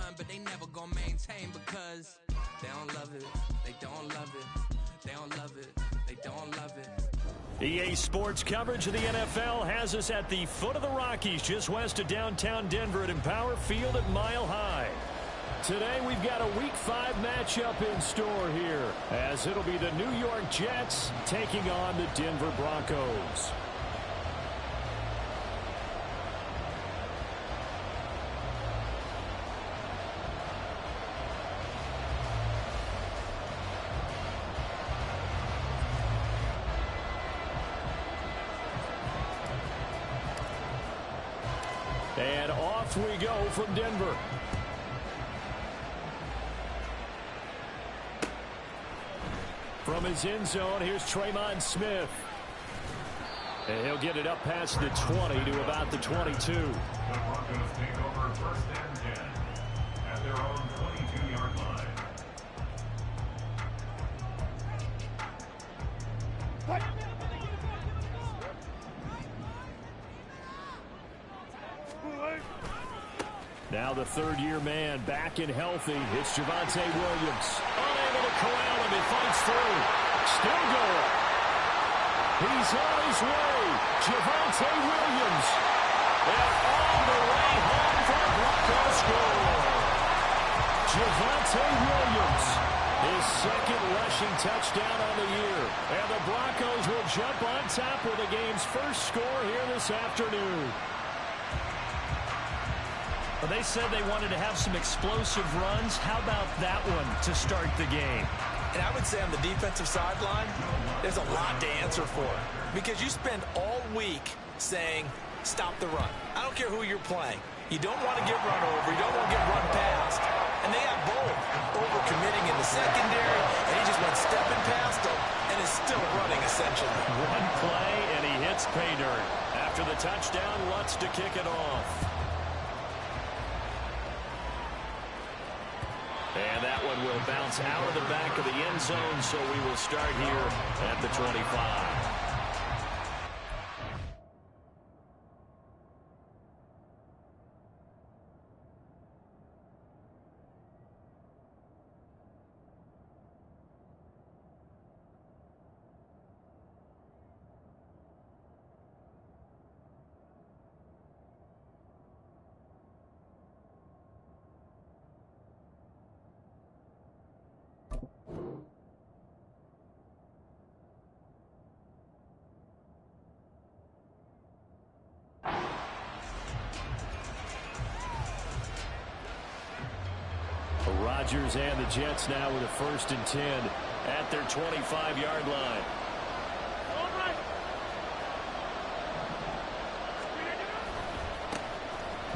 run, but they never gonna maintain because they don't love it, they don't love it, they don't love it, they don't love it. EA Sports coverage of the NFL has us at the foot of the Rockies, just west of downtown Denver at Empower Field at Mile High. Today we've got a Week 5 matchup in store here, as it'll be the New York Jets taking on the Denver Broncos. And off we go from Denver. From his end zone, here's Tremon Smith. And he'll get it up past the 20 to about the 22. The Broncos take over 1st and 10 at their own 22-yard line. Now the third-year man back and healthy. It's Javonte Williams. Unable to corral him. He fights through. Still going. He's on his way. Javonte Williams. And all the way home for the Broncos score. Javonte Williams. His second rushing touchdown on the year. And the Broncos will jump on top with the game's first score here this afternoon. Well, they said they wanted to have some explosive runs. How about that one to start the game? And I would say on the defensive sideline, there's a lot to answer for. Because you spend all week saying, stop the run. I don't care who you're playing. You don't want to get run over. You don't want to get run past. And they got bold, over-committing in the secondary, and he just went stepping past them and is still running, essentially. One play, and he hits pay dirt. After the touchdown, Lutz to kick it off. And that one will bounce out of the back of the end zone, so we will start here at the 25. Rodgers and the Jets now with a 1st and 10 at their 25-yard line.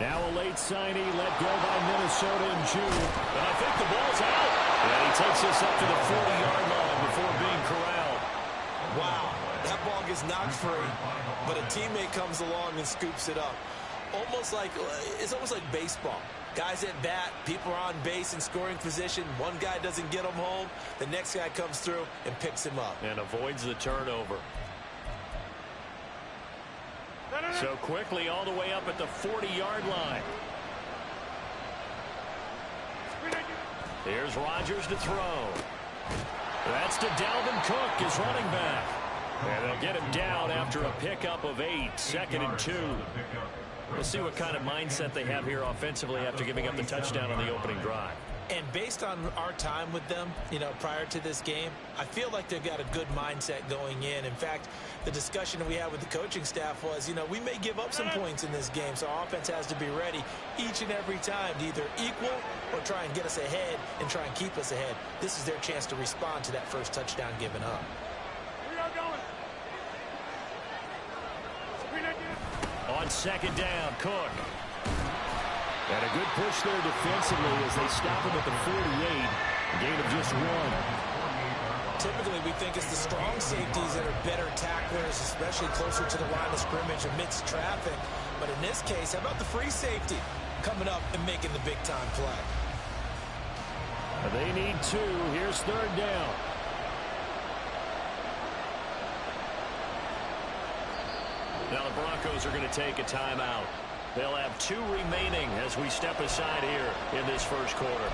Now a late signee let go by Minnesota in June. And I think the ball's out. And he takes us up to the 40-yard line before being corralled. Wow, that ball gets knocked free, but a teammate comes along and scoops it up. It's almost like baseball. Guys at bat, people are on base in scoring position. One guy doesn't get him home. The next guy comes through and picks him up. And avoids the turnover. So quickly all the way up at the 40-yard line. Here's Rodgers to throw. That's to Dalvin Cook, his running back. And they'll get him down after a pickup of 8, 2nd and 2. We'll see what kind of mindset they have here offensively after giving up the touchdown on the opening drive. And based on our time with them, prior to this game, I feel like they've got a good mindset going in. In fact, the discussion we had with the coaching staff was, we may give up some points in this game, so our offense has to be ready each and every time to either equal or try and get us ahead and try and keep us ahead. This is their chance to respond to that first touchdown given up. On 2nd down, Cook. And a good push there defensively as they stop him at the 48. A gain of just 1. Typically, we think it's the strong safeties that are better tacklers, especially closer to the line of scrimmage amidst traffic. But in this case, how about the free safety coming up and making the big-time play? They need 2. Here's 3rd down. Now the Broncos are going to take a timeout. They'll have 2 remaining as we step aside here in this first quarter.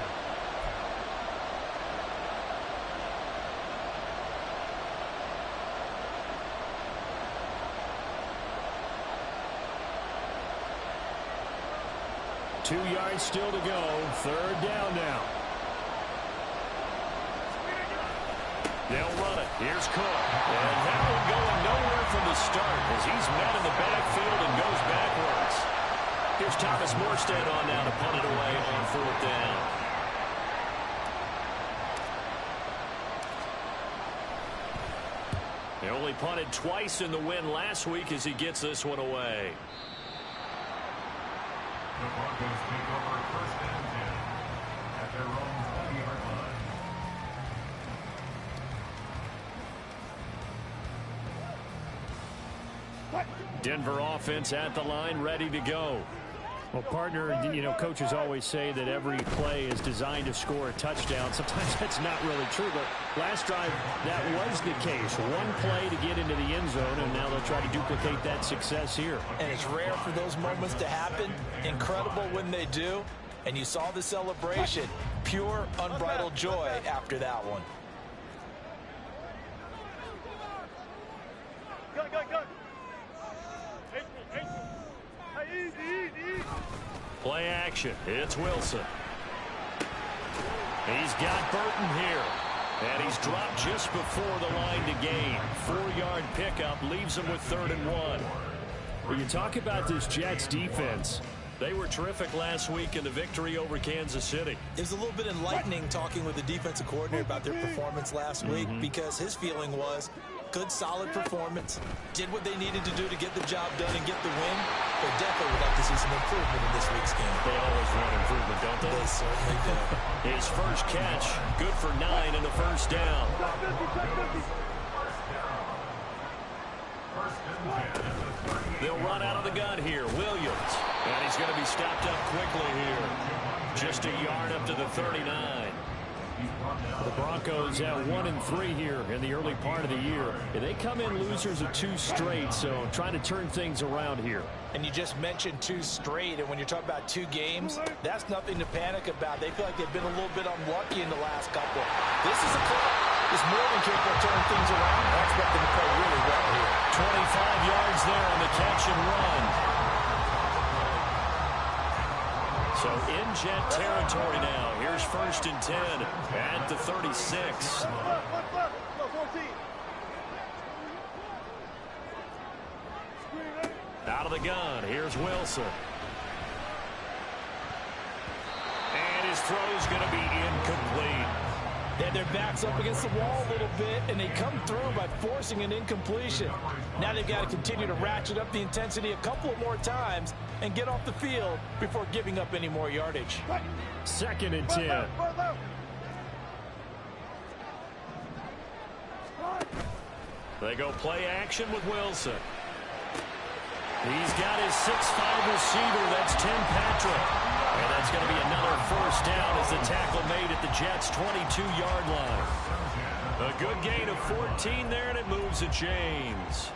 Two yards still to go. Third down now. They'll run it. Here's Cook. And that one going nowhere from the start as he's met in the backfield and goes backwards. Here's Thomas Morstead on now to punt it away on 4th down. They only punted twice in the win last week as he gets this one away. The Broncos take over 1st and 10 at their own 20-yard line. Denver offense at the line, ready to go. Well, partner, coaches always say that every play is designed to score a touchdown. Sometimes that's not really true, but last drive, that was the case. One play to get into the end zone, and now they'll try to duplicate that success here. And it's rare for those moments to happen. Incredible when they do. And you saw the celebration. Pure, unbridled joy after that one. Play action. It's Wilson. He's got Burton here. And he's dropped just before the line to gain. 4-yard pickup leaves him with 3rd and 1. When you talk about this Jets defense, they were terrific last week in the victory over Kansas City. It was a little bit enlightening talking with the defensive coordinator about their performance last week because his feeling was good, solid performance, did what they needed to do to get the job done and get the win. They definitely would like to see some improvement in this week's game. They always want improvement, don't they? They certainly do. His first catch, good for 9 and a first down. They'll run out of the gun here. Williams. And he's going to be stopped up quickly here. Just a yard up to the 39. the Broncos at 1-3 here in the early part of the year. And they come in losers of 2 straight, so trying to turn things around here. And you just mentioned 2 straight, and when you're talking about 2 games, that's nothing to panic about. They feel like they've been a little bit unlucky in the last couple. This is a club that's more than capable of turning things around. I expect them to play really well here. 25 yards there on the catch and run. So in Jet territory now. Here's 1st and 10 at the 36. Out of the gun. Here's Wilson. And his throw's going to be incomplete. They had their backs up against the wall a little bit, and they come through by forcing an incompletion. Now they've got to continue to ratchet up the intensity a couple of more times and get off the field before giving up any more yardage. 2nd and 10. They go play action with Wilson. He's got his 6'5" receiver. That's Tim Patrick. And that's going to be another first down as the tackle made at the Jets' 22-yard line. A good gain of 14 there, and it moves the chains.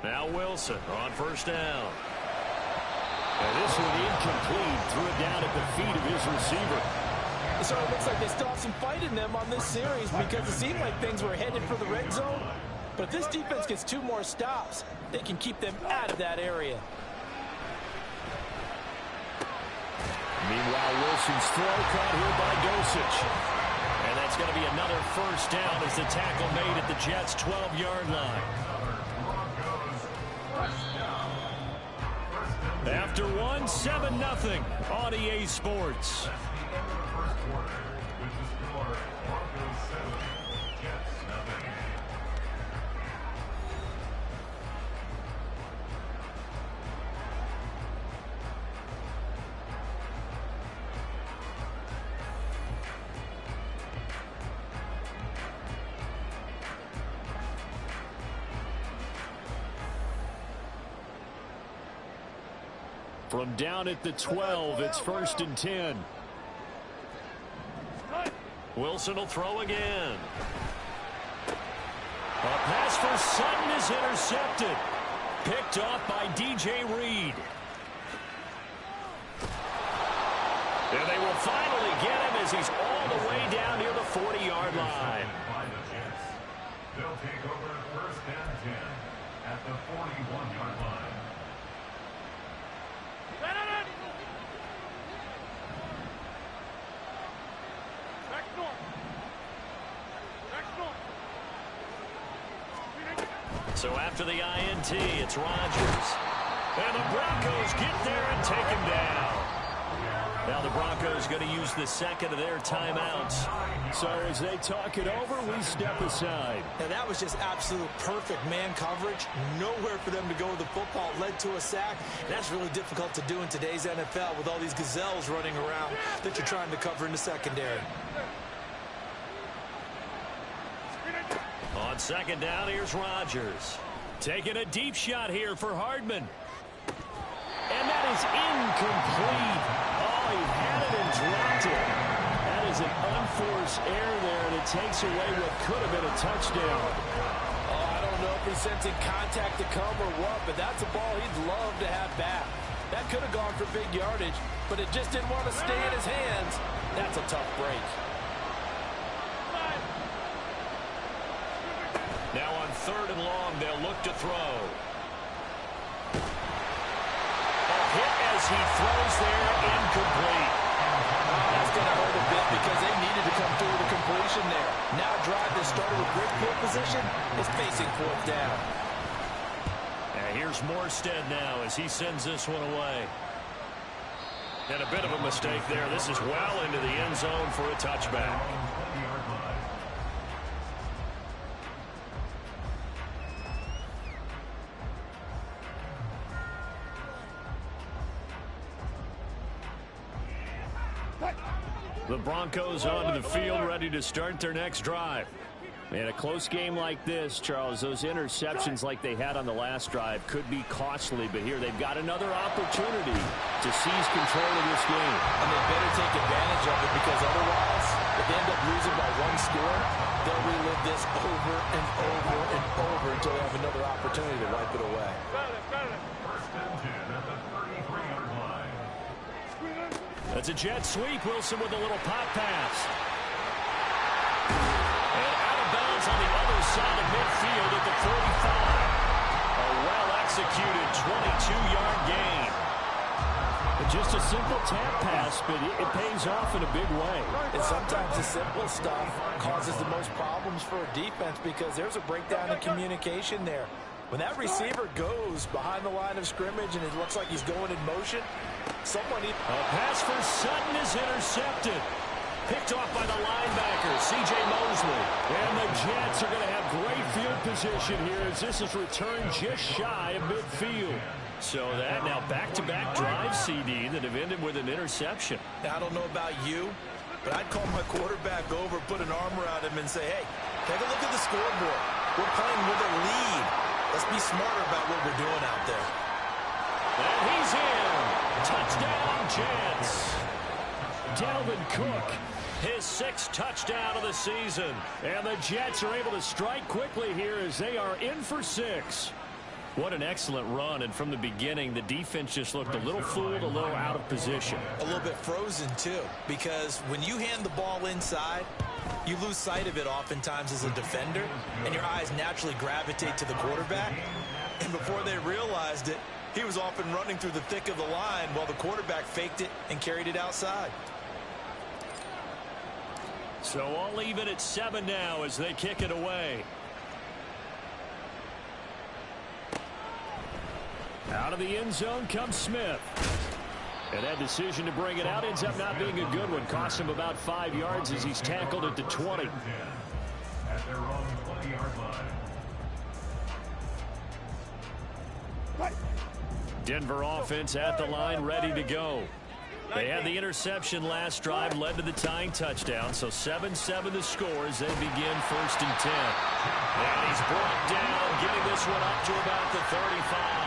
Now Wilson on 1st down. And this one incomplete. Threw it down at the feet of his receiver. So it looks like they still have some fight in them on this series because it seemed like things were headed for the red zone. But if this defense gets 2 more stops, they can keep them out of that area. Meanwhile, Wilson's throw caught here by Dosich. And that's going to be another first down as the tackle made at the Jets' 12-yard line. After 1, 7-0 on EA Sports. From down at the 12, it's 1st and 10. Wilson will throw again. A pass for Sutton is intercepted. Picked off by DJ Reed. And they will finally get him as he's all the way down near the 40-yard line. They'll take over first and 10 at the 41-yard line. So after the INT, it's Rodgers. And the Broncos get there and take him down. Now the Broncos going to use the second of their timeouts. So as they talk it over, we step aside. Now that was just absolute perfect man coverage. Nowhere for them to go with the football. Led to a sack. And that's really difficult to do in today's NFL with all these gazelles running around that you're trying to cover in the secondary. On second down, here's Rodgers. Taking a deep shot here for Hardman. And that is incomplete. Oh, he had it and dropped it. That is an unforced error there, and it takes away what could have been a touchdown. Oh, I don't know if he's sensing contact to come or what, but that's a ball he'd love to have back. That could have gone for big yardage, but it just didn't want to stay in his hands. That's a tough break. Now on third and long, they'll look to throw. A hit as he throws there, incomplete. That's going to hurt a bit because they needed to come through with a completion there. Now a drive that started with great field position is facing fourth down. And here's Morstead now as he sends this one away. And a bit of a mistake there. This is well into the end zone for a touchback. The Broncos onto the field, ready to start their next drive. In a close game like this, Charles, those interceptions like they had on the last drive could be costly, but here they've got another opportunity to seize control of this game. And they better take advantage of it because otherwise, if they end up losing by one score, they'll relive this over and over and over until they have another opportunity to wipe it away. First and 10 at the 33-yard line. That's a jet sweep. Wilson with a little pop pass. And out of bounds on the other side of midfield at the 45. A well-executed 22-yard gain. Just a simple tap pass, but it pays off in a big way. And sometimes the simple stuff causes the most problems for a defense because there's a breakdown in communication there. When that receiver goes behind the line of scrimmage and it looks like he's going in motion, someone needs... A pass for Sutton is intercepted. Picked off by the linebacker, C.J. Mosley. And the Jets are going to have great field position here as this is returned just shy of midfield. So that now back-to-back drive, CD, that have ended with an interception. Now, I don't know about you, but I'd call my quarterback over, put an arm around him and say, hey, take a look at the scoreboard. We're playing with a lead. Let's be smarter about what we're doing out there. And he's in. Touchdown, Jets. Dalvin Cook, his sixth touchdown of the season. And the Jets are able to strike quickly here as they are in for 6. What an excellent run, and from the beginning, the defense just looked a little fooled, a little out of position. A little bit frozen, too, because when you hand the ball inside, you lose sight of it oftentimes as a defender, and your eyes naturally gravitate to the quarterback. And before they realized it, he was off and running through the thick of the line while the quarterback faked it and carried it outside. So I'll leave it at 7 now as they kick it away. Out of the end zone comes Smith. And that decision to bring it out ends up not being a good one. Cost him about 5 yards as he's tackled at the 20. At their own 20-yard line. Denver offense at the line, ready to go. They had the interception last drive, led to the tying touchdown. So 7-7 the score as they begin first and 10. And he's brought down, getting this one up to about the 35.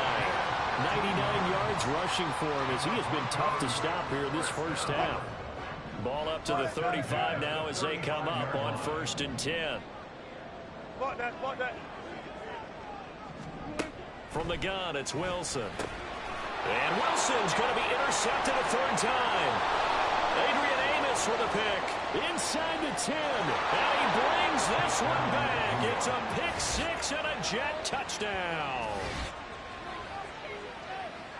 99 yards rushing for him as he has been tough to stop here this first half. Ball up to the 35 now as they come up on 1st and 10. From the gun, it's Wilson. And Wilson's going to be intercepted a 3rd time. Adrian Amos with a pick. Inside the 10. And he brings this one back. It's a pick 6 and a Jet touchdown.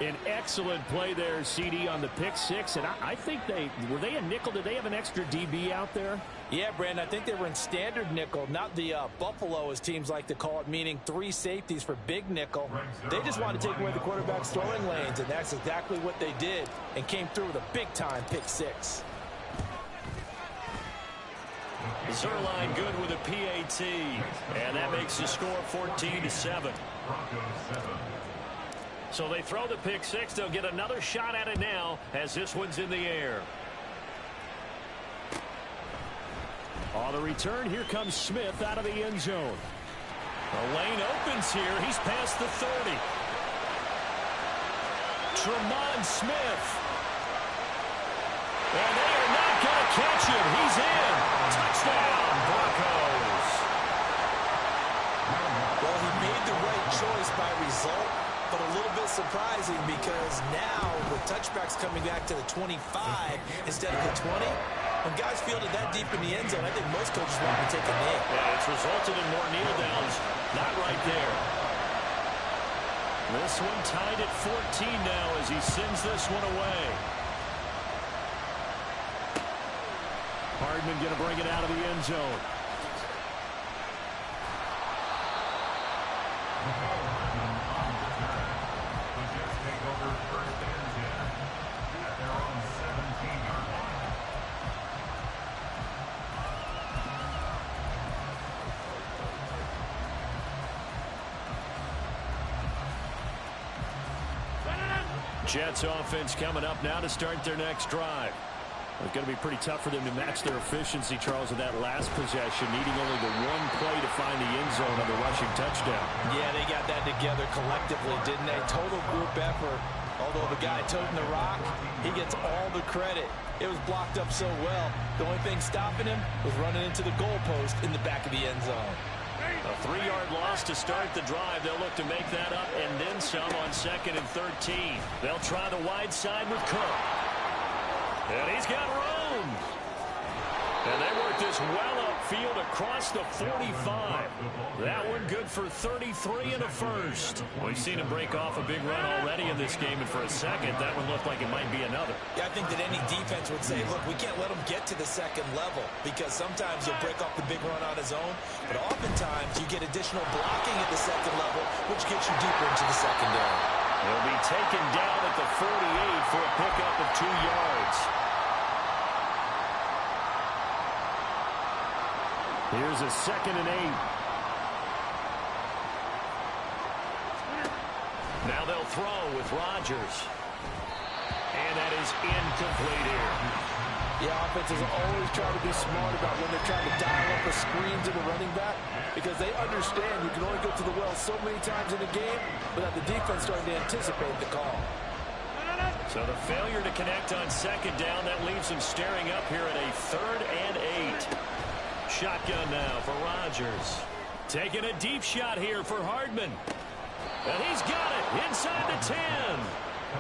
An excellent play there, CD, on the pick 6. And I think were they a nickel? Did they have an extra DB out there? Yeah, Brandon, I think they were in standard nickel, not the Buffalo, as teams like to call it, meaning 3 safeties for big nickel. They just wanted to take away the quarterback's throwing lanes, and that's exactly what they did, and came through with a big-time pick 6. Zerline good with a PAT, and that makes the score 14-7. So they throw the pick 6. They'll get another shot at it now as this one's in the air. On the return, here comes Smith out of the end zone. The lane opens here. He's past the 30. Tremont Smith. And they are not going to catch him. He's in. Touchdown, Broncos. Well, he made the right choice by result, but a little bit surprising because now with touchbacks coming back to the 25 instead of the 20, when guys fielded that deep in the end zone, I think most coaches want to take a knee. Yeah, it's resulted in more kneel downs. Not right there. This one tied at 14 now as he sends this one away. Hardman going to bring it out of the end zone. Jets offense coming up now to start their next drive. It's going to be pretty tough for them to match their efficiency, Charles, in that last possession, needing only the one play to find the end zone on the rushing touchdown. Yeah, they got that together collectively, didn't they? Total group effort. Although the guy toting the rock, he gets all the credit. It was blocked up so well. The only thing stopping him was running into the goalpost in the back of the end zone. A 3-yard loss to start the drive. They'll look to make that up and then some on 2nd and 13. They'll try the wide side with Cook. And he's got room. And they work this well upfield across the 45. That one good for 33 and a first. We've seen him break off a big run already in this game, and for a second, that one looked like it might be another. Yeah, I think that any defense would say, look, we can't let him get to the 2nd level because sometimes he'll break off the big run on his own, but oftentimes you get additional blocking at the 2nd level, which gets you deeper into the secondary. He'll be taken down at the 48 for a pickup of 2 yards. Here's a 2nd and 8. Now they'll throw with Rodgers. And that is incomplete here. Yeah, offenses always try to be smart about when they're trying to dial up a screen to the running back because they understand you can only go to the well so many times in a game without the defense starting to anticipate the call. So the failure to connect on 2nd down, that leaves them staring up here at a 3rd and 8. Shotgun now for Rodgers. Taking a deep shot here for Hardman. And he's got it inside the 10.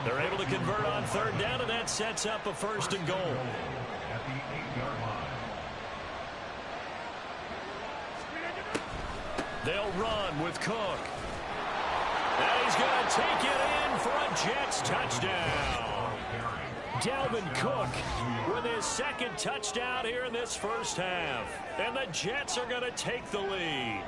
They're able to convert on 3rd down, and that sets up a 1st and goal. At the 8-yard line. They'll run with Cook. And he's going to take it in for a Jets touchdown. Dalvin Cook with his 2nd touchdown here in this first half. And the Jets are going to take the lead.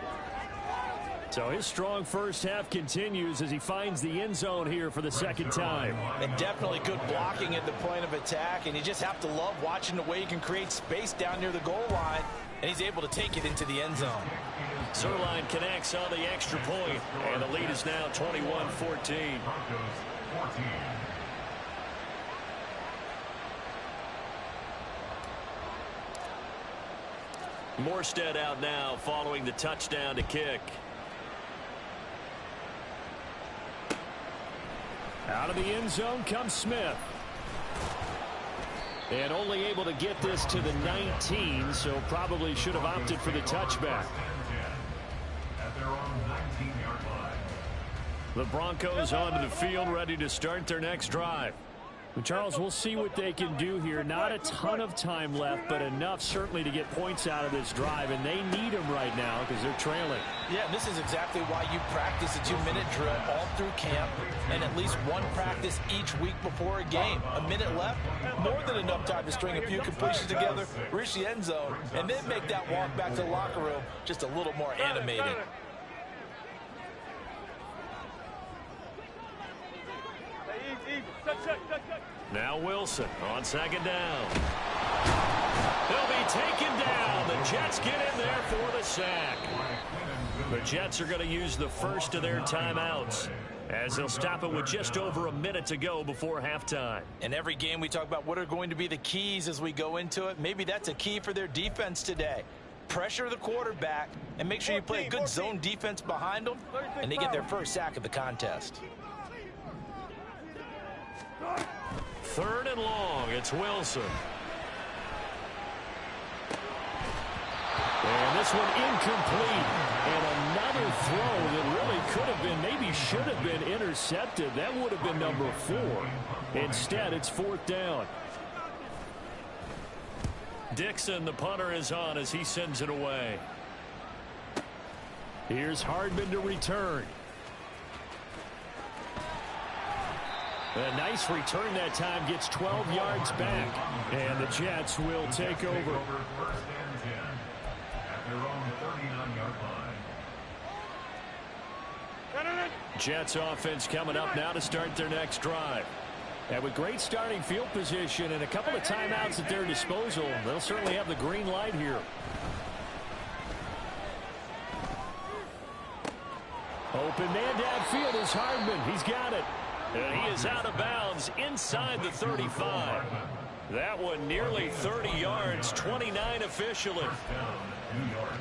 So his strong first half continues as he finds the end zone here for the 2nd time. And definitely good blocking at the point of attack. And you just have to love watching the way he can create space down near the goal line. And he's able to take it into the end zone. Zerline connects on the extra point. And the lead is now 21-14. Broncos 14. Morstead out now following the touchdown to kick. Out of the end zone comes Smith. And only able to get this to the 19, so probably should have opted for the touchback. At their own 19-yard line. The Broncos onto the field, ready to start their next drive. Well, Charles, we'll see what they can do here. Not a ton of time left, but enough certainly to get points out of this drive, and they need them right now because they're trailing. Yeah, this is exactly why you practice a 2-minute drill all through camp and at least one practice each week before a game. A minute left, more than enough time to string a few completions together, reach the end zone, and then make that walk back to the locker room just a little more animated. Now Wilson on second down. They'll be taken down. The Jets get in there for the sack. The Jets are going to use the first of their timeouts as they'll stop it with just over a minute to go before halftime. In every game we talk about what are going to be the keys as we go into it. Maybe that's a key for their defense today. Pressure the quarterback and make sure you play a good zone defense behind them, and they get their first sack of the contest. 3rd and long. It's Wilson. And this one incomplete. And another throw that really could have been, maybe should have been intercepted. That would have been number 4. Instead, it's 4th down. Dixon, the punter, is on as he sends it away. Here's Hardman to return. A nice return that time, gets 12 yards back. And the Jets will take over. First and 10 at their own 39-yard line. Jets offense coming up now to start their next drive. And with great starting field position and a couple of timeouts at their disposal, they'll certainly have the green light here. Open man downfield is Hardman. He's got it. And he is out of bounds inside the 35. That one nearly 30 yards, 29 officially.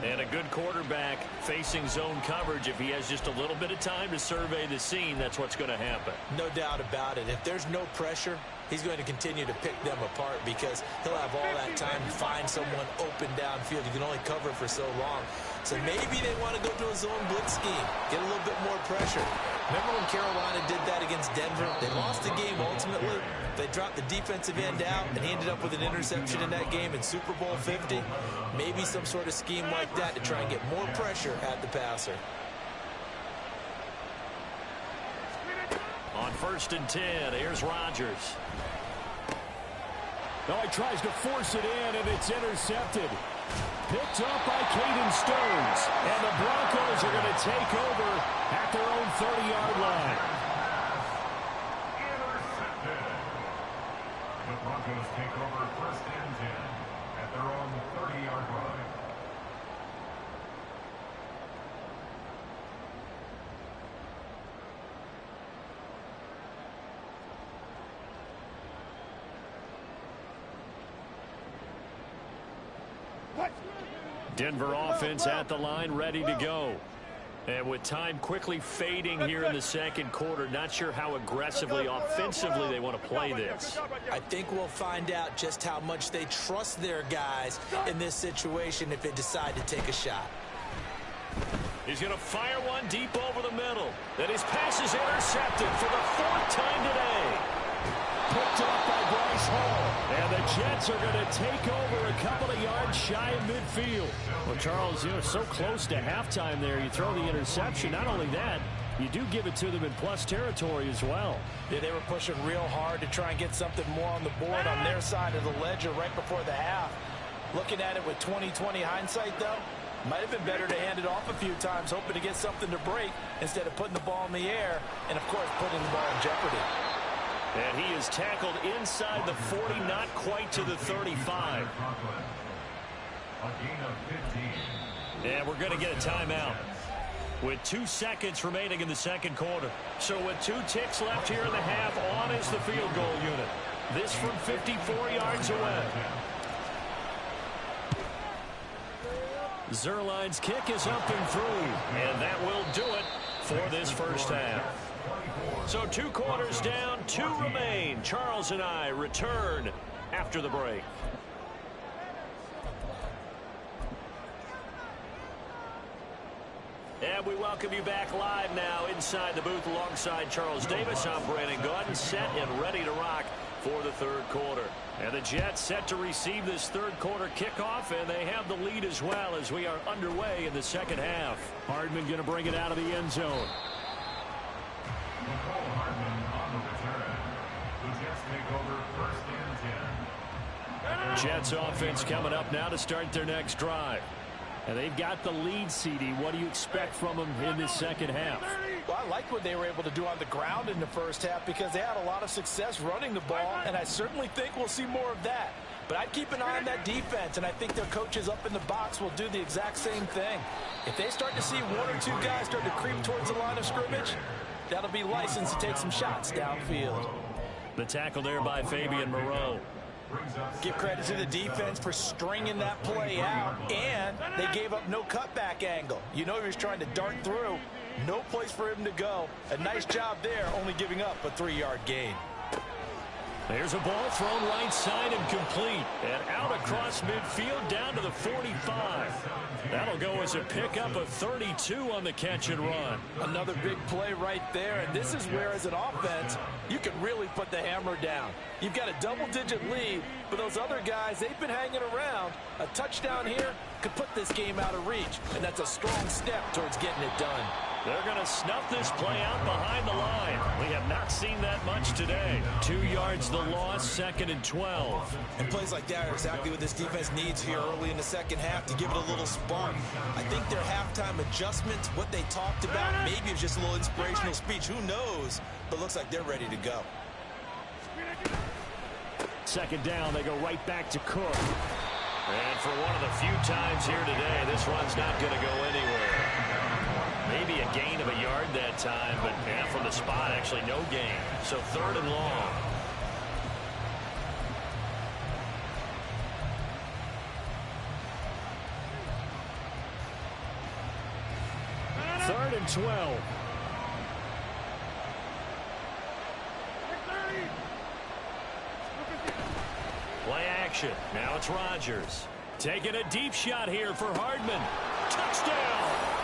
And a good quarterback facing zone coverage. If he has just a little bit of time to survey the scene, that's what's going to happen. No doubt about it. If there's no pressure, he's going to continue to pick them apart because he'll have all that time to find someone open downfield. You can only cover for so long. So maybe they want to go to a zone blitz scheme, get a little bit more pressure. Remember when Carolina did that against Denver? They lost the game ultimately. They dropped the defensive end out, and he ended up with an interception in that game in Super Bowl 50. Maybe some sort of scheme like that to try and get more pressure at the passer. On 1st and 10, here's Rodgers. Oh, he tries to force it in, and it's intercepted. Picked up by Caden Stones. And the Broncos are going to take over at their own 30-yard line. Intercepted. The Broncos take over 1st and 10 at their own 30-yard line. Denver offense at the line, ready to go. And with time quickly fading here in the second quarter, not sure how aggressively, offensively they want to play this. I think we'll find out just how much they trust their guys in this situation if they decide to take a shot. He's going to fire one deep over the middle. Then his pass is intercepted for the 4th time today. Picked up by Bryce Hall. And the Jets are going to take over a couple of yards shy of midfield. Well, Charles, so close to halftime there. You throw the interception. Not only that, you do give it to them in plus territory as well. Yeah, they were pushing real hard to try and get something more on the board on their side of the ledger right before the half. Looking at it with 20/20 hindsight, though, might have been better to hand it off a few times, hoping to get something to break instead of putting the ball in the air and, of course, putting the ball in jeopardy. And he is tackled inside the 40, not quite to the 35. A gain of 15. And we're going to get a timeout with 2 seconds remaining in the second quarter. So with 2 ticks left here in the half, on is the field goal unit. This from 54 yards away. Zerline's kick is up and through, and that will do it for this first half. So 2 quarters down, 2 remain. Charles and I return after after the break. And we welcome you back live now inside the booth alongside Charles Davis. I'm Brandon Gaudin, set and ready to rock for the third quarter. And the Jets set to receive this third quarter kickoff, and they have the lead as well as we are underway in the second half. Hardman going to bring it out of the end zone. Nicole Hardman on the return. The Jets take over first and 10. Jets offense coming up now to start their next drive. And they've got the lead, CD. What do you expect from them in this second half? Well, I like what they were able to do on the ground in the first half because they had a lot of success running the ball, and I certainly think we'll see more of that. But I'd keep an eye on that defense, and I think their coaches up in the box will do the exact same thing. If they start to see one or two guys start to creep towards the line of scrimmage, that'll be licensed to take some shots downfield. The tackle there by Fabian Moreau. Give credit to the defense for stringing that play out, and they gave up no cutback angle. You know he was trying to dart through. No place for him to go. A nice job there, only giving up a 3-yard gain. There's a ball thrown right side and complete. And out across midfield down to the 45. That'll go as a pickup of 32 on the catch and run. Another big play right there. And this is where, as an offense, you can really put the hammer down. You've got a double-digit lead, but those other guys, they've been hanging around. A touchdown here could put this game out of reach, and that's a strong step towards getting it done. They're going to snuff this play out behind the line. We have not seen that much today. 2 yards the loss, 2nd and 12. And plays like that are exactly what this defense needs here early in the second half to give it a little spark. I think their halftime adjustments, what they talked about, maybe it was just a little inspirational speech. Who knows? But looks like they're ready to go. 2nd down, they go right back to Cook. And for one of the few times here today, this run's not going to go anywhere. Maybe a gain of a yard that time, but yeah, from the spot, actually no gain. So 3rd and long. Third and 12. Play action. Now it's Rodgers. Taking a deep shot here for Hardman. Touchdown!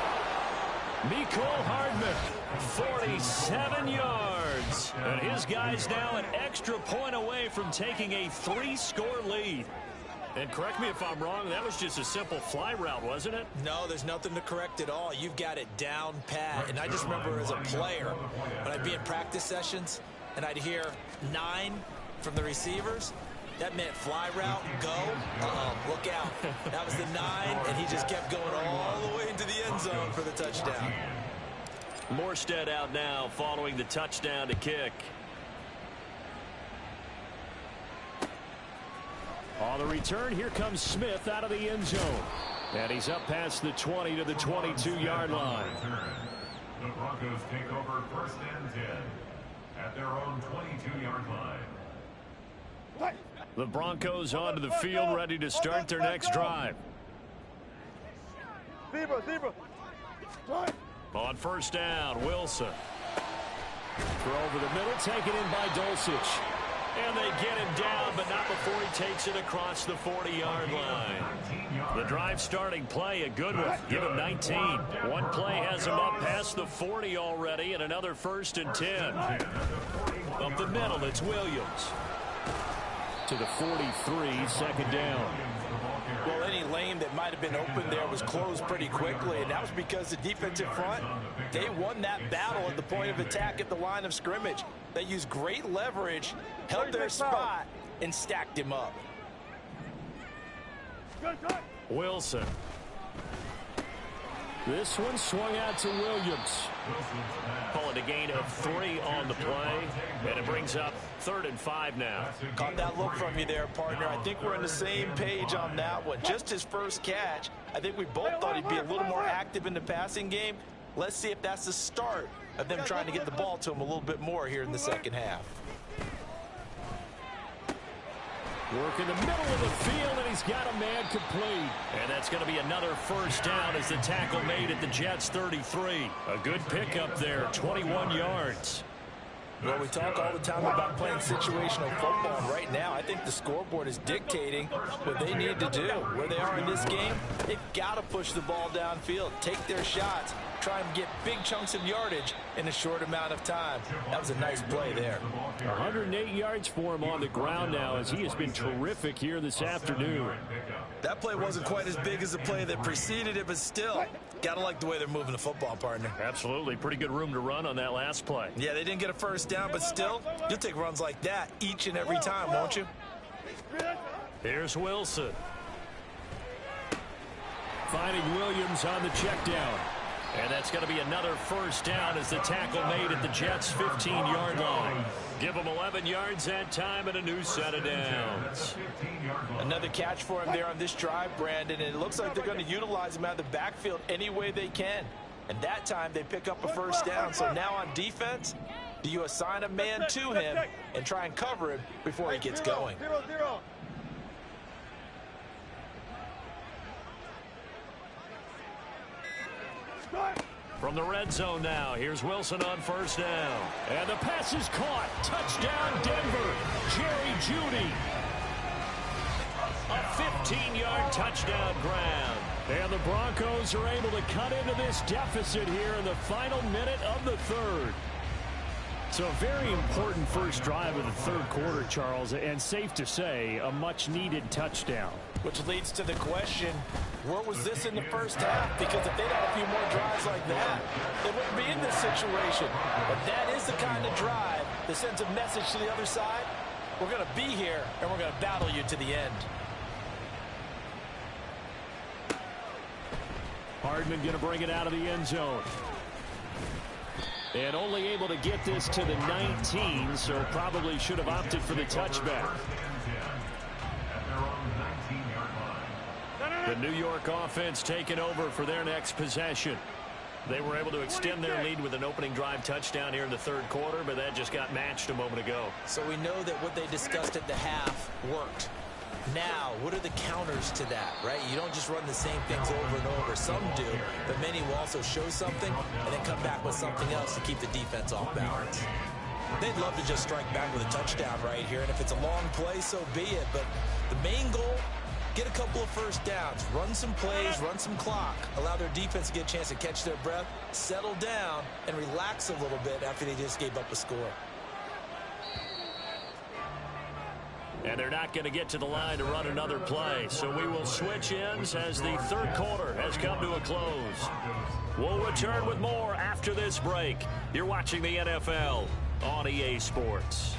Mecole Hardman, 47 yards. And his guys now an extra point away from taking a 3-score lead. And correct me if I'm wrong, that was just a simple fly route, wasn't it? No, there's nothing to correct at all. You've got it down pat. And I just remember as a player, when I'd be in practice sessions, and I'd hear 9 from the receivers, that meant fly route, go, look out. That was the 9, and he just kept going all the way into the end zone for the touchdown. Morstead out now following the touchdown to kick. On the return, here comes Smith out of the end zone. And he's up past the 20 to the 22-yard line. The Broncos take over 1st and 10 at their own 22-yard line. The Broncos onto the field, ready to start their next drive. On 1st down, Wilson. Throw over the middle, taken in by Dulcich. And they get him down, but not before he takes it across the 40-yard line. The drive starting play, a good one. Give him 19. One play has him up past the 40 already, and another 1st and 10. Up the middle, it's Williams. To the 43, 2nd down. Well, any lane that might have been open there was closed pretty quickly, and that was because the defensive front, they won that battle at the point of attack at the line of scrimmage. They used great leverage, held their spot, and stacked him up. Wilson. This one swung out to Williams. Calling a gain of 3 on the play, and it brings up 3rd and 5 now. Caught that look from you there, partner. I think we're on the same page on that one. Just his first catch. I think we both thought he'd be a little more active in the passing game. Let's see if that's the start of them trying to get the ball to him a little bit more here in the second half. Work in the middle of the field, and he's got a man complete. And that's going to be another 1st down as the tackle made at the Jets' 33. A good pickup there, 21 yards. Well, we talk all the time about playing situational football, and right now I think the scoreboard is dictating what they need to do. Where they are in this game, they've got to push the ball downfield, take their shots, try and get big chunks of yardage in a short amount of time. That was a nice play there. 108 yards for him on the ground now, as he has been terrific here this afternoon. That play wasn't quite as big as the play that preceded it, but still, gotta like the way they're moving the football, partner. Absolutely. Pretty good room to run on that last play. Yeah, they didn't get a first down, but still, you'll take runs like that each and every time, won't you? Here's Wilson. Finding Williams on the check down. And that's going to be another first down as the tackle made at the Jets' 15-yard line. Give them 11 yards that time and a new set of downs. Another catch for him there on this drive, Brandon, and it looks like they're going to utilize him out of the backfield any way they can. And that time they pick up a first down. So now on defense, do you assign a man to him and try and cover him before he gets going? From the red zone now, here's Wilson on first down. And the pass is caught. Touchdown, Denver. Jerry Jeudy. A 15-yard touchdown grab. And the Broncos are able to cut into this deficit here in the final minute of the third. So a very important first drive of the third quarter, Charles, and safe to say, a much-needed touchdown. Which leads to the question, where was this in the first half? Because if they'd had a few more drives like that, they wouldn't be in this situation. But that is the kind of drive that sends a message to the other side. We're going to be here, and we're going to battle you to the end. Hardman going to bring it out of the end zone. And only able to get this to the 19, so probably should have opted for the touchback. The New York offense taking over for their next possession. They were able to extend their lead with an opening drive touchdown here in the third quarter, but that just got matched a moment ago. So we know that what they discussed at the half worked. Now, what are the counters to that, right? You don't just run the same things over and over. Some do, but many will also show something and then come back with something else to keep the defense off balance. They'd love to just strike back with a touchdown right here, and if it's a long play, so be it. But the main goal, get a couple of first downs, run some plays, run some clock, allow their defense to get a chance to catch their breath, settle down, and relax a little bit after they just gave up a score. And they're not going to get to the line to run another play. So we will switch ends as the third quarter has come to a close. We'll return with more after this break. You're watching the NFL on EA Sports.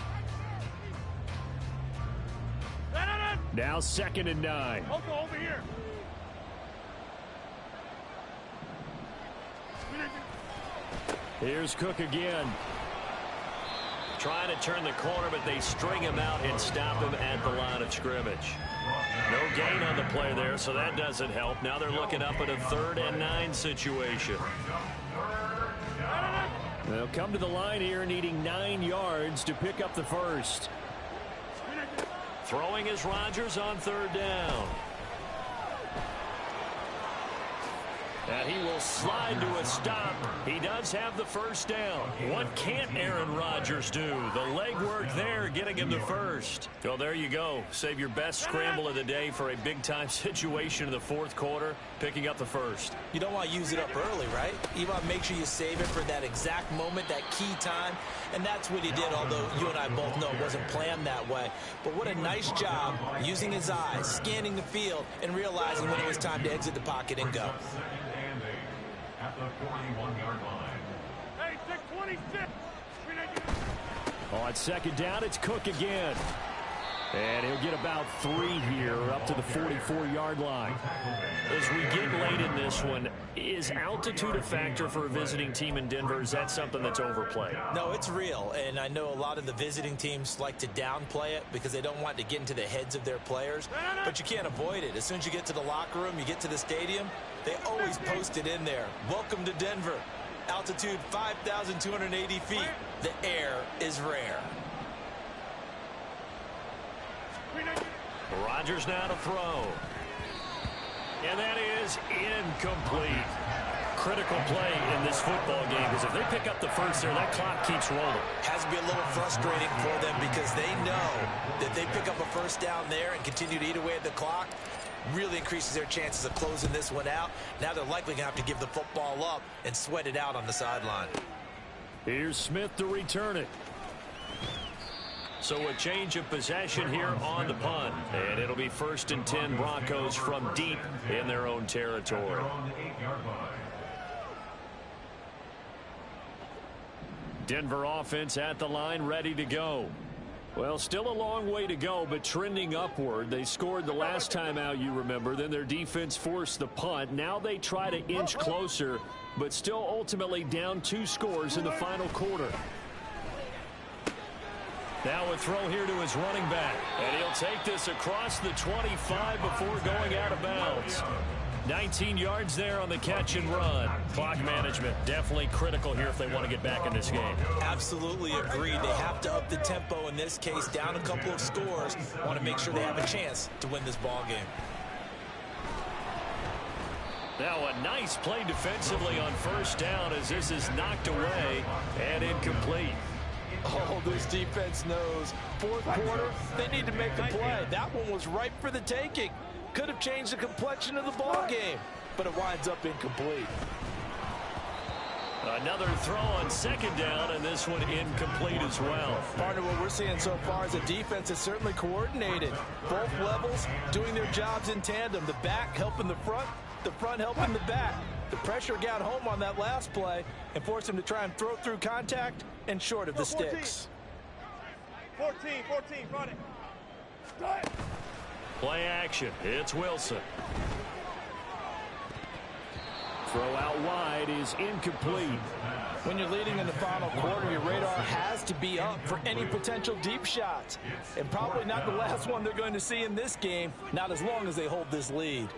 Now 2nd and 9. Over here. Here's Cook again. Trying to turn the corner, but they string him out and stop him at the line of scrimmage. No gain on the play there, so that doesn't help. Now they're looking up at a 3rd and 9 situation. They'll come to the line here needing 9 yards to pick up the first. Throwing is Rodgers on 3rd down. And he will slide to a stop. He does have the first down. What can't Aaron Rodgers do? The legwork there getting him the first. So there you go. Save your best scramble of the day for a big-time situation in the fourth quarter, picking up the first. You don't want to use it up early, right? You want to make sure you save it for that exact moment, that key time. And that's what he did, although you and I both know it wasn't planned that way. But what a nice job using his eyes, scanning the field, and realizing when it was time to exit the pocket and go. At the 41-yard line. Hey, 626. On 2nd down, it's Cook again. And he'll get about 3 here up to the 44-yard line. As we get late in this one, is altitude a factor for a visiting team in Denver? Is that something that's overplayed? No, it's real, and I know a lot of the visiting teams like to downplay it because they don't want to get into the heads of their players, but you can't avoid it. As soon as you get to the locker room, you get to the stadium, they always post it in there. Welcome to Denver. Altitude 5,280 feet. The air is rare. Rodgers now to throw. And that is incomplete. critical play in this football game, because if they pick up the first there, that clock keeps rolling. Has to be a little frustrating for them because they know that they pick up a first down there and continue to eat away at the clock. Really increases their chances of closing this one out. Now they're likely going to have to give the football up and sweat it out on the sideline. Here's Smith to return it. So a change of possession here on the punt. And it'll be 1st and 10 Broncos from deep in their own territory. Denver offense at the line, ready to go. Well, still a long way to go, but trending upward. They scored the last time out, you remember. Then their defense forced the punt. Now they try to inch closer, but still ultimately down 2 scores in the final quarter. Now a throw here to his running back. And he'll take this across the 25 before going out of bounds. 19 yards there on the catch and run. Clock management definitely critical here if they want to get back in this game. Absolutely agreed. They have to up the tempo in this case, down a couple of scores. Want to make sure they have a chance to win this ball game. Now a nice play defensively on first down as this is knocked away and incomplete. Oh, this defense knows. Fourth quarter, they need to make a play. That one was ripe for the taking. Could have changed the complexion of the ball game, but it winds up incomplete. Another throw on second down, and this one incomplete as well. Partner, what we're seeing so far is a defense that's certainly coordinated. Both levels doing their jobs in tandem. The back helping the front helping the back. The pressure got home on that last play and forced him to try and throw through contact and short of the sticks. 14, run it. Play action. It's Wilson. Throw out wide is incomplete. When you're leading in the final quarter, your radar has to be up for any potential deep shots. And probably not the last one they're going to see in this game, not as long as they hold this lead.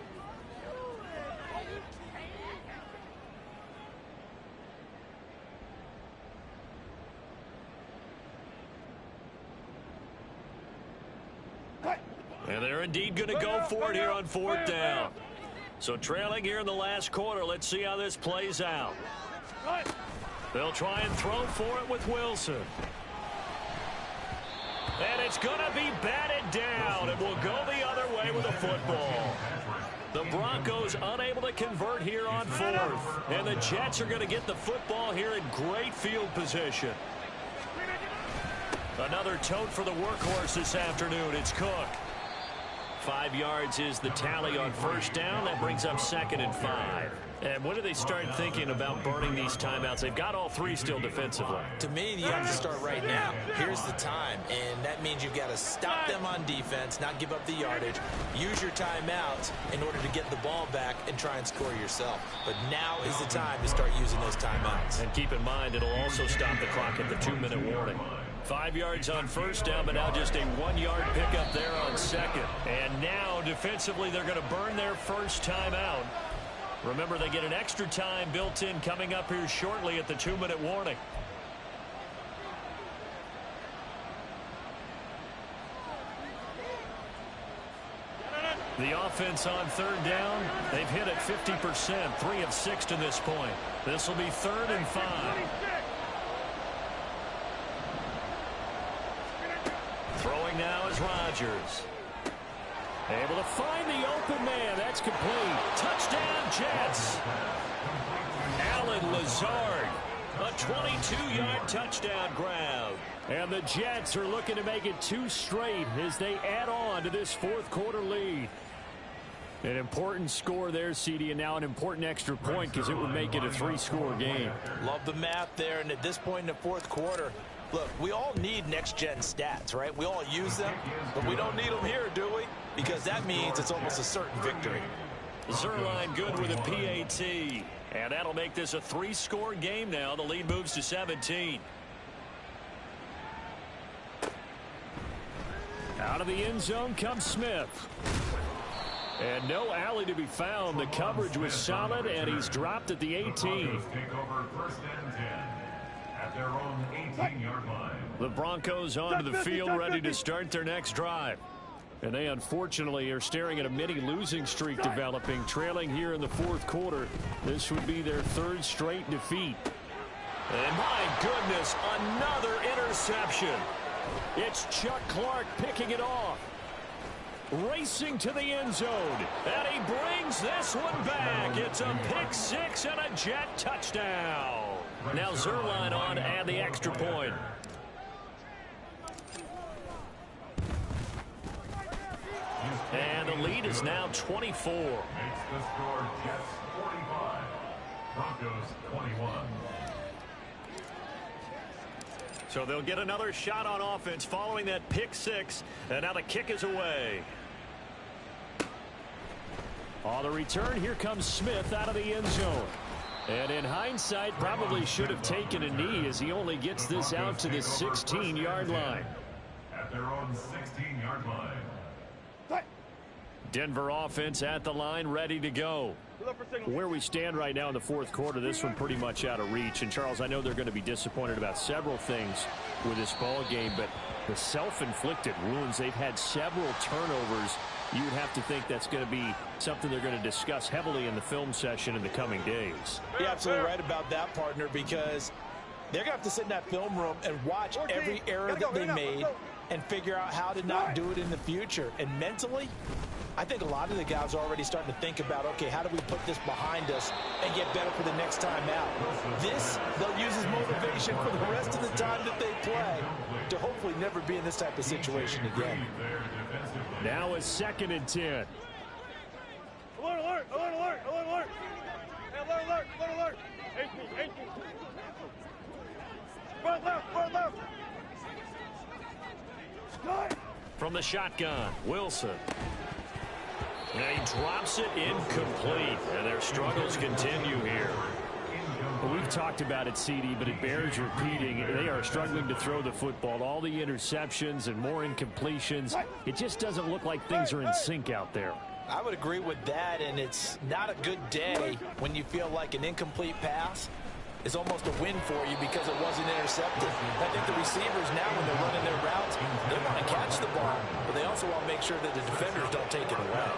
And they're indeed going to go for it here on 4th down. So trailing here in the last quarter, let's see how this plays out. They'll try and throw for it with Wilson. And it's going to be batted down. It will go the other way with a football. The Broncos unable to convert here on 4th. And the Jets are going to get the football here in great field position. Another tote for the workhorse this afternoon. It's Cook. 5 yards is the tally on first down. That brings up 2nd and 5. And when do they start thinking about burning these timeouts? They've got all 3 still defensively. To me, you have to start right now. Here's the time, and that means you've got to stop them on defense, not give up the yardage, use your timeouts in order to get the ball back and try and score yourself. But now is the time to start using those timeouts. And keep in mind, it'll also stop the clock at the 2-minute warning. 5 yards on first down, but now just a 1-yard pickup there on second. And now, defensively, they're going to burn their first timeout. Remember, they get an extra time built in coming up here shortly at the 2-minute warning. The offense on 3rd down, they've hit it 50%, 3 of 6 to this point. This will be 3rd and 5. Throwing now is Rodgers. Able to find the open man. That's complete. Touchdown, Jets. Allen Lazard. A 22-yard touchdown grab. And the Jets are looking to make it 2 straight as they add on to this 4th quarter lead. An important score there, CD, and now an important extra point because it would make it a 3-score game. Love the math there, and at this point in the 4th quarter, look, we all need next-gen stats, right? We all use them, but we don't need them here, do we? Because that means it's almost a certain victory. Zuerlein good with a PAT. And that'll make this a 3-score game now. The lead moves to 17. Out of the end zone comes Smith. And no alley to be found. The coverage was solid, and he's dropped at the 18. Take over 1st and 10 at their own 18-yard line. The Broncos onto the field, ready to start their next drive. And they unfortunately are staring at a mini losing streak developing, trailing here in the fourth quarter. This would be their third straight defeat. And my goodness, another interception. It's Chuck Clark picking it off. Racing to the end zone. And he brings this one back. It's a pick six and a Jet touchdown. Now Zuerlein on to add the extra point. And the lead is now 24. Makes the score Jets 45, Broncos 21. So they'll get another shot on offense following that pick six. And now the kick is away. On the return, here comes Smith out of the end zone. And in hindsight, probably should have taken a knee as he only gets this out to the 16-yard line. At their own 16-yard line. Denver offense at the line, ready to go. Where we stand right now in the fourth quarter, this one pretty much out of reach. And, Charles, I know they're going to be disappointed about several things with this ball game, but the self-inflicted wounds, they've had several turnovers. You would have to think that's going to be something they're going to discuss heavily in the film session in the coming days. You're absolutely right about that, partner, because they're going to have to sit in that film room and watch every error that they made and figure out how to not do it in the future. And mentally, I think a lot of the guys are already starting to think about, okay, how do we put this behind us and get better for the next time out? This, they'll use as motivation for the rest of the time that they play to hopefully never be in this type of situation again. Now it's 2nd and 10. Alert, alert, alert, alert, alert, alert. Hey, alert, alert, alert, alert. 18. Front left. From the shotgun, Wilson. And he drops it incomplete. And their struggles continue here. Well, we've talked about it, CD, but it bears repeating. They are struggling to throw the football. All the interceptions and more incompletions. It just doesn't look like things are in sync out there. I would agree with that, and it's not a good day when you feel like an incomplete pass is almost a win for you because it wasn't intercepted. I think the receivers now, when they're running their routes, they want to catch the ball, but they also want to make sure that the defenders don't take it away.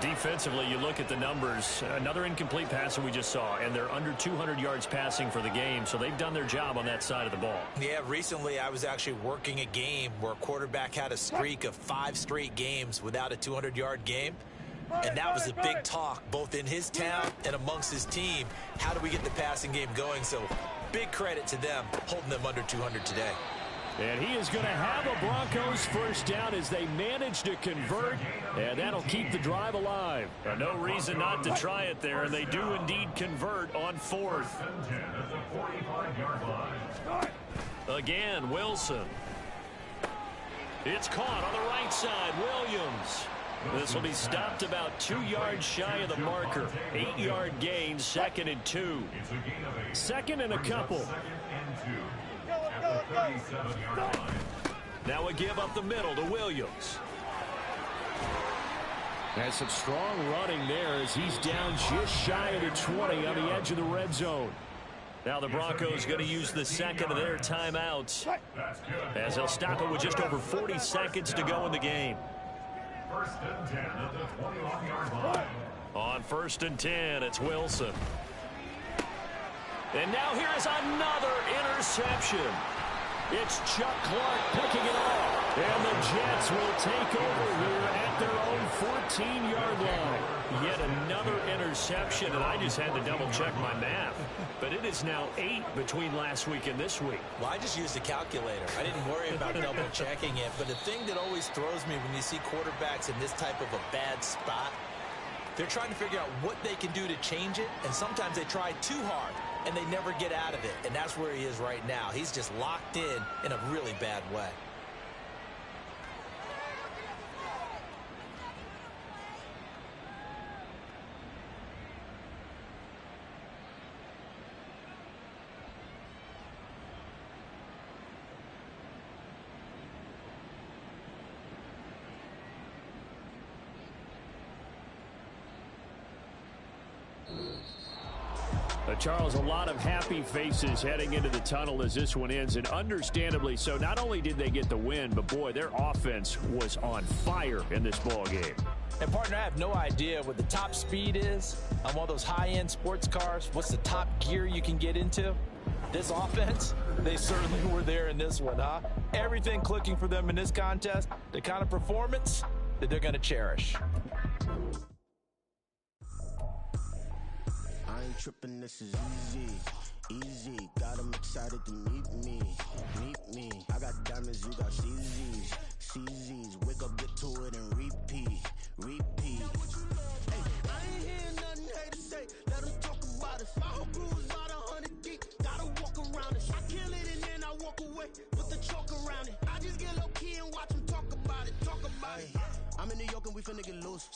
Defensively, you look at the numbers. Another incomplete pass that we just saw, and they're under 200 yards passing for the game, so they've done their job on that side of the ball. Yeah, recently I was actually working a game where a quarterback had a streak of 5 straight games without a 200-yard game. And that was a big talk, both in his town and amongst his team. How do we get the passing game going? So big credit to them, holding them under 200 today. And he is going to have a Broncos first down as they manage to convert, and that'll keep the drive alive. And no reason not to try it there, and they do indeed convert on 4th. Again, Wilson. It's caught on the right side, Williams. This will be stopped about 2 yards shy of the marker. 8-yard gain, 2nd and 2. 2nd and a couple. Now a give up the middle to Williams. Has some strong running there as he's down just shy of the 20 on the edge of the red zone. Now the Broncos going to use the second of their timeouts as they'll stop it with just over 40 seconds to go in the game. 1st and 10 at the 21-yard line. On 1st and 10, it's Wilson. And now here is another interception. It's Chuck Clark picking it off. And the Jets will take over here at their own 14-yard line. Yet another interception, and I just had to double-check my math. But it is now 8 between last week and this week. Well, I just used a calculator. I didn't worry about double-checking it. But the thing that always throws me when you see quarterbacks in this type of a bad spot, they're trying to figure out what they can do to change it, and sometimes they try too hard, and they never get out of it. And that's where he is right now. He's just locked in a really bad way. Charles, a lot of happy faces heading into the tunnel as this one ends, and understandably so. Not only did they get the win, but, boy, their offense was on fire in this ball game. And, partner, I have no idea what the top speed is on one of those high-end sports cars. What's the top gear you can get into? This offense, they certainly were there in this one, huh? Everything clicking for them in this contest, the kind of performance that they're going to cherish. I ain't tripping, this is easy, got them excited to meet me, I got diamonds, you got CZs, wake up, get to it and repeat, hey, I ain't hearing nothing hate to say, let them talk about us, my whole crew is about 100 deep, gotta walk around it, I kill it and then I walk away, put the chalk around it, I just get low key and watch them talk about it, I'm in New York and we finna get loose.